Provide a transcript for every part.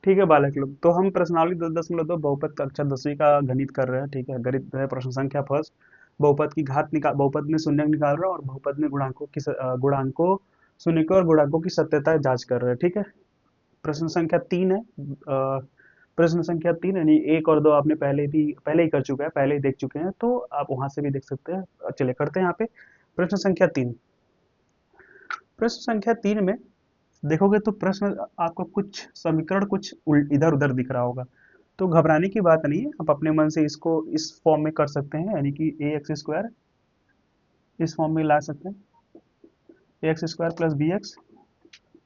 ठीक है बालक लोग, तो हम प्रश्नावली 10.2 बहुपद कक्षा 10वीं का गणित कर रहे हैं। ठीक है, गणित है प्रश्न संख्या फर्स्ट। बहुपद की घात निकाल, बहुपद में शून्य निकाल रहे हैं और बहुपद में गुणांकों शून्य और गुणांकों की सत्यता जांच कर रहे हैं। ठीक है, प्रश्न संख्या 3 है। प्रश्न संख्या 3 यानी 1 और 2 आपने पहले ही कर चुका है, पहले ही देख चुके हैं, तो आप वहां से भी देख सकते हैं। चलिए करते हैं यहाँ पे प्रश्न संख्या 3। प्रश्न संख्या 3 में देखोगे तो प्रश्न आपको कुछ समीकरण कुछ इधर उधर दिख रहा होगा, तो घबराने की बात नहीं है। आप अपने मन से इसको इस फॉर्म में कर सकते हैं, यानी कि ए एक्स स्क्वायर इस फॉर्म में ला सकते हैं। A x square plus b x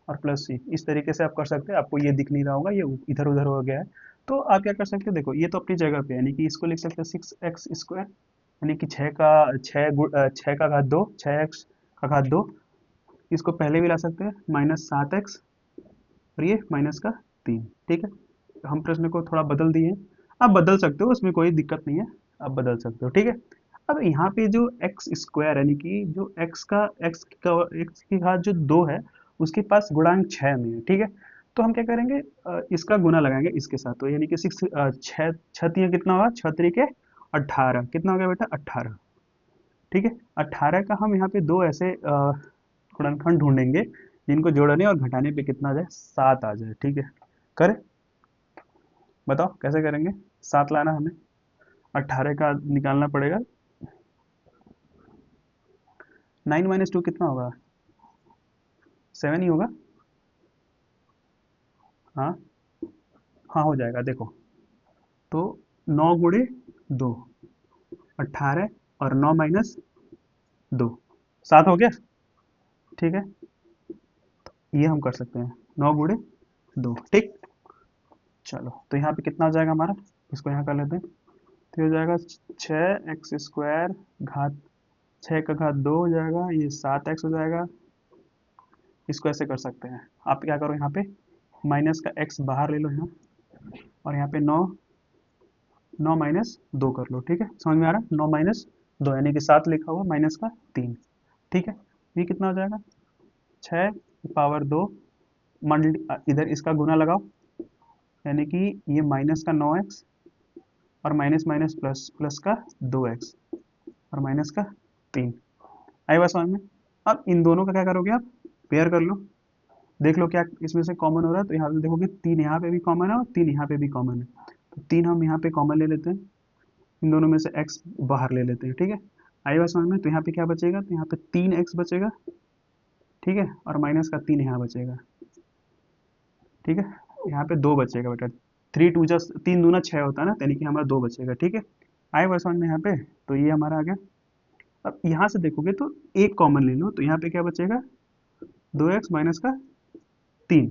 और प्लस सी, इस तरीके से आप कर सकते हैं। आपको ये दिख नहीं रहा होगा, ये इधर उधर हो गया है। तो आप क्या कर सकते हैं, देखो ये तो अपनी जगह पे, यानी कि इसको लिख सकते हैं 6x स्क्वायर, यानी कि छः का घात दो, 6x का घात दो। इसको पहले भी ला सकते हैं -7x और ये -3। ठीक है, हम प्रश्न को थोड़ा बदल दिए हैं। आप बदल सकते हो, उसमें कोई दिक्कत नहीं है, आप बदल सकते हो। ठीक है, अब यहाँ पे जो एक्स स्क्वायर यानी कि जो एक्स की घात जो 2 है, उसके पास गुणांक 6 में है। ठीक है, तो हम क्या करेंगे, इसका गुना लगाएंगे इसके साथ, तो यानी कि सिक्स छः छः तीन कितना होगा, 6 3 18, कितना हो गया बेटा 18। ठीक है, 18 का हम यहाँ पे दो ऐसे गुणनखंड ढूंढेंगे जिनको जोड़ने और घटाने पे कितना आ जाए, 7 आ जाए। ठीक है, करें, बताओ कैसे करेंगे। 7 लाना हमें, 18 का निकालना पड़ेगा। 9 - 2 कितना होगा, 7 ही होगा। हाँ, हाँ हो जाएगा। देखो तो 9 × 2 18 और 9 - 2 7 हो गया। ठीक है, ये हम कर सकते हैं 9 × 2। ठीक, चलो तो यहाँ पे कितना हो जाएगा हमारा, इसको यहाँ कर लेते हैं। तो हो जाएगा 6x स्क्वायर घात 6 का घात 2 हो जाएगा, ये 7x हो जाएगा। इसको ऐसे कर सकते हैं, आप क्या करो यहाँ पे माइनस का x बाहर ले लो यहाँ, और यहाँ पे 9 - 2 कर लो। ठीक है, समझ में आ रहा है, 9 - 2 यानी कि 7 लिखा हुआ -3। ठीक है, ये कितना हो जाएगा 6 की पावर 2 इधर इसका गुना लगाओ, यानी कि ये -9x और माइनस माइनस प्लस, प्लस का 2x और -3। आई बात समझ में। अब इन दोनों का क्या करोगे आप, पेयर कर लो, देख लो क्या इसमें से कॉमन हो रहा है। तो यहाँ पे देखोगे 3 यहाँ पे भी कॉमन है और 3 यहाँ पे भी कॉमन है, तो 3 हम यहाँ पे कॉमन ले लेते हैं, इन दोनों में से x बाहर ले लेते हैं। ठीक है, आई बात समझ में। तो यहाँ पे क्या बचेगा, तो यहाँ पे 3x बचेगा। ठीक है, और -3 यहाँ बचेगा। ठीक है, यहाँ पे 2 बचेगा बेटा, 3 2 6 होता है ना, यानी कि हमारा 2 बचेगा। ठीक है, आई बात समझ में यहाँ पे। तो ये हमारा आ गया। अब यहाँ से देखोगे तो एक कॉमन ले लो, तो यहाँ पे क्या बचेगा 2x का 3।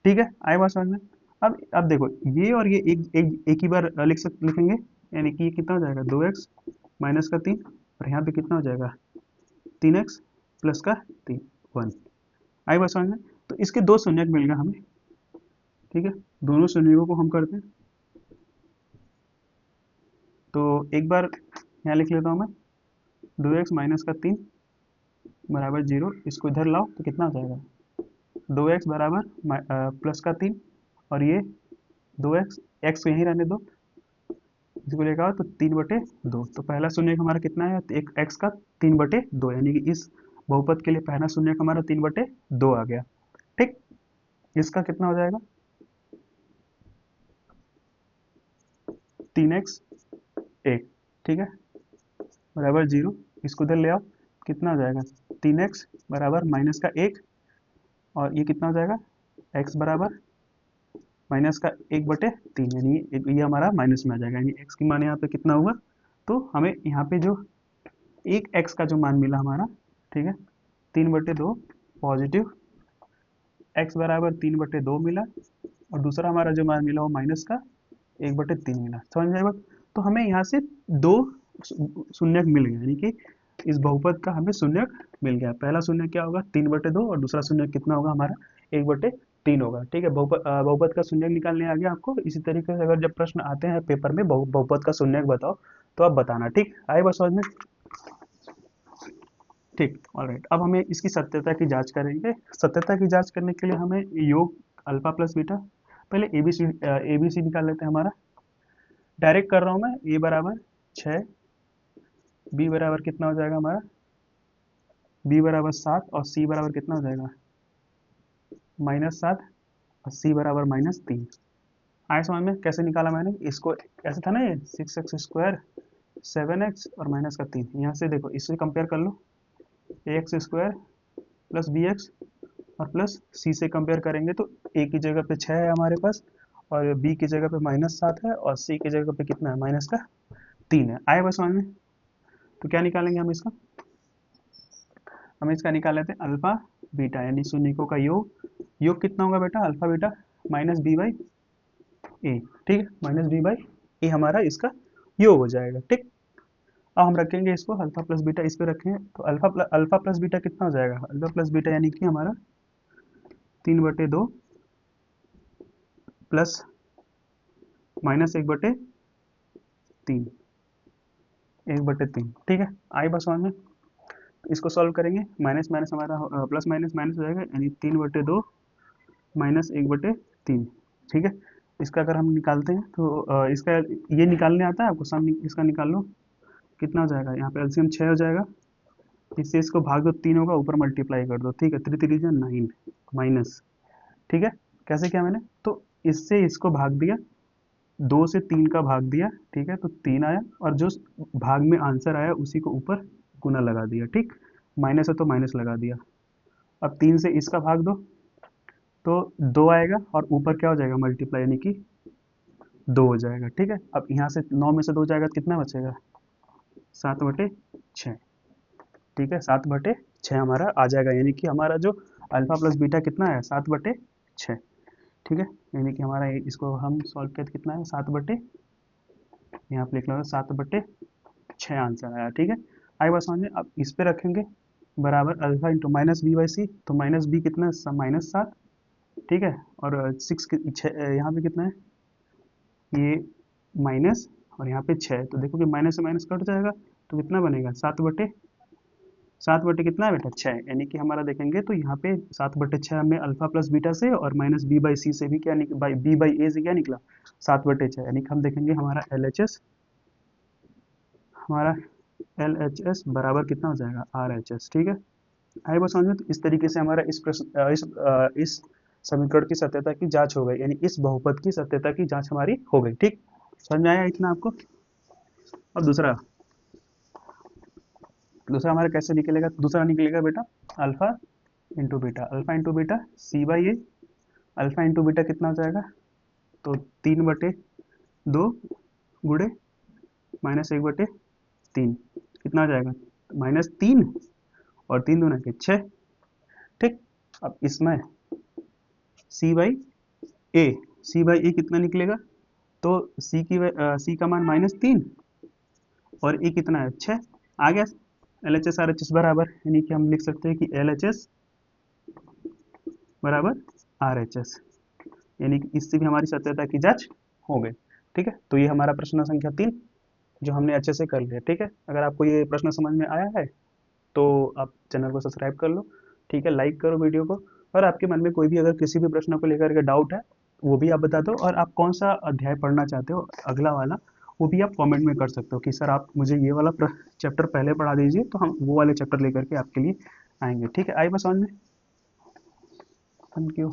ठीक है, आई बात समझ में। अब देखो ये और ये एक ही बार लिखेंगे, यानी कि ये कितना हो जाएगा 2x - 3, और यहाँ पे कितना हो जाएगा 3x प्लस का 3 1। आई बात समझ में। तो इसके दो शून्यक मिल गया हमें। ठीक है, दोनों शून्यकों को हम करते हैं, तो एक बार यहाँ लिख लेता हूँ मैं 2x - 3 बराबर 0। इसको इधर लाओ तो कितना हो जाएगा 2x बराबर प्लस का 3, और ये 2x, x को यहीं रहने दो, इसको लेकर आओ तो 3/2। तो पहला शून्य हमारा कितना है, तो एक x का 3/2, यानी कि इस बहुपद के लिए पहला शून्य हमारा 3/2 आ गया। ठीक, इसका कितना हो जाएगा 3x 1। ठीक है, बराबर 0। इसको इधर ले आओ, कितना हो जाएगा 3x बराबर -1, और ये कितना हो जाएगा x बराबर -1/3, यानी ये हमारा माइनस में आ जाएगा, यानी x की मान यहाँ पे कितना हुआ। तो हमें यहाँ पे जो एक x का जो मान मिला हमारा, ठीक है 3/2 पॉजिटिव, x बराबर 3/2 मिला, और दूसरा हमारा जो मान मिला वो माइनस का 1/3 मिला। समझ में आई बात। तो हमें यहाँ से दो शून्यक मिल गया, यानी कि इस बहुपद का हमें शून्यक मिल गया। पहला शून्य क्या होगा 3/2, और दूसरा शून्य कितना होगा हमारा 1/3 होगा। ठीक है, बहुपद का शून्यक निकालने आ गया आपको। इसी तरीके से अगर जब प्रश्न आते हैं पेपर में बहुपद का शून्यक बताओ, तो आप बताना। ठीक, आए बस समझ में। ठीक, ऑलराइट। अब हमें इसकी सत्यता की जांच करेंगे। सत्यता की जांच करने के लिए हमें योग अल्फा प्लस बीटा, पहले ए बी सी निकाल लेते हैं हमारा। डायरेक्ट कर रहा हूँ मैं, ए बराबर 6, बी बराबर कितना हो जाएगा हमारा, बी बराबर 7, और सी बराबर कितना हो जाएगा, -7, और सी बराबर -3। आए समझ में कैसे निकाला मैंने इसको? ऐसे था ना ये 6x² 7x और -3। यहाँ से देखो, इससे कंपेयर कर लो, ax² प्लस bx और प्लस सी से कंपेयर करेंगे तो ए की जगह पे 6 है हमारे पास, और बी की जगह पे -7 है, और सी की जगह पे कितना है, -3 है। आए बस समझ में? तो क्या निकालेंगे हम इसका? हम इसका निकाल लेते हैं अल्फा बीटा, यानी शून्यकों का योग। योग कितना होगा बेटा, अल्फा बीटा -b/a, ठीक है, -b/a हमारा इसका योग हो जाएगा, ठीक। अब हम रखेंगे इसको अल्फा प्लस बीटा, इस पे रखें तो अल्फा प्लस बीटा कितना हो जाएगा, अल्फा प्लस बीटा यानी कि हमारा 3/2 प्लस -1/3, 1/3, ठीक है। आई बस वन में इसको सॉल्व करेंगे, माइनस माइनस हमारा प्लस माइनस माइनस हो जाएगा, यानी 3/2 -1/3, ठीक है। इसका अगर हम निकालते हैं तो इसका ये निकालने आता है आपको, सम इसका निकाल लो, कितना हो जाएगा, यहाँ पे एलसीएम 6 हो जाएगा, इससे इसको भाग दो, 3 होगा, ऊपर मल्टीप्लाई कर दो, ठीक है, 3 3 9 माइनस, ठीक है। कैसे किया मैंने, तो इससे इसको भाग दिया, 2 से 3 का भाग दिया, ठीक है, तो 3 आया, और जो भाग में आंसर आया उसी को ऊपर गुना लगा दिया, ठीक। माइनस है तो माइनस लगा दिया। अब 3 से इसका भाग दो तो 2 आएगा, और ऊपर क्या हो जाएगा, मल्टीप्लाई, यानी कि 2 हो जाएगा, ठीक है। अब यहाँ से 9 में से 2 जाएगा तो कितना बचेगा, 7/6, ठीक है, 7/6 हमारा आ जाएगा, यानी कि हमारा जो अल्फा प्लस बीटा कितना है, 7/6, ठीक है। यानी कि हमारा इसको हम सॉल्व किया तो कितना है, 7/, यहाँ पे लिख लो 7/6 आंसर आया, ठीक है। आई बात समझ में? अब इस पे रखेंगे बराबर अल्फा इंटू -b/c, तो -b कितना है, -7, ठीक है, और 6 यहाँ पे कितना है, ये माइनस, और यहाँ पे 6, तो देखो कि माइनस से माइनस कट जाएगा, तो कितना बनेगा, 7/7 कितना है बेटा, 6, यानी कि हमारा देखेंगे तो यहाँ पे 7/6 हमें अल्फा प्लस बीटा से और -b/c से भी क्या b/a से क्या निकला, 7/6, यानी कि हम देखेंगे हमारा हमारा LHS बराबर कितना हो जाएगा, RHS, ठीक है। आइए बस समझ में, तो इस तरीके से हमारा इस प्रश्न इस समीकरण की सत्यता की जांच हो गई, यानी इस बहुपद की सत्यता की जांच हमारी हो गई, ठीक। समझ में आया इतना आपको? और दूसरा दूसरा हमारा कैसे निकलेगा, दूसरा निकलेगा बेटा alpha into beta, C/A, alpha into beta कितना हो जाएगा, तो 3/2 गुड़े -1/3, कितना हो जाएगा, -3, और 3 दूना के 6, ठीक। अब इसमें C/A, C/A कितना निकलेगा, तो C का मान -3, और ए कितना है, 6, आ गया। LHS RHS बराबर, यानी कि हम लिख सकते हैं कि LHS बराबर RHS, यानी कि इससे भी हमारी सत्यता की जांच हो गई, ठीक है। तो ये हमारा प्रश्न संख्या 3 जो हमने अच्छे से कर लिया, ठीक है। अगर आपको ये प्रश्न समझ में आया है तो आप चैनल को सब्सक्राइब कर लो, ठीक है, लाइक करो वीडियो को, और आपके मन में कोई भी अगर किसी भी प्रश्न को लेकर के डाउट है वो भी आप बता दो, और आप कौन सा अध्याय पढ़ना चाहते हो अगला वाला, वो भी आप कमेंट में कर सकते हो कि सर आप मुझे ये वाला चैप्टर पहले पढ़ा दीजिए, तो हम वो वाले चैप्टर लेकर के आपके लिए आएंगे, ठीक है। आई बस समझ में? Thank you.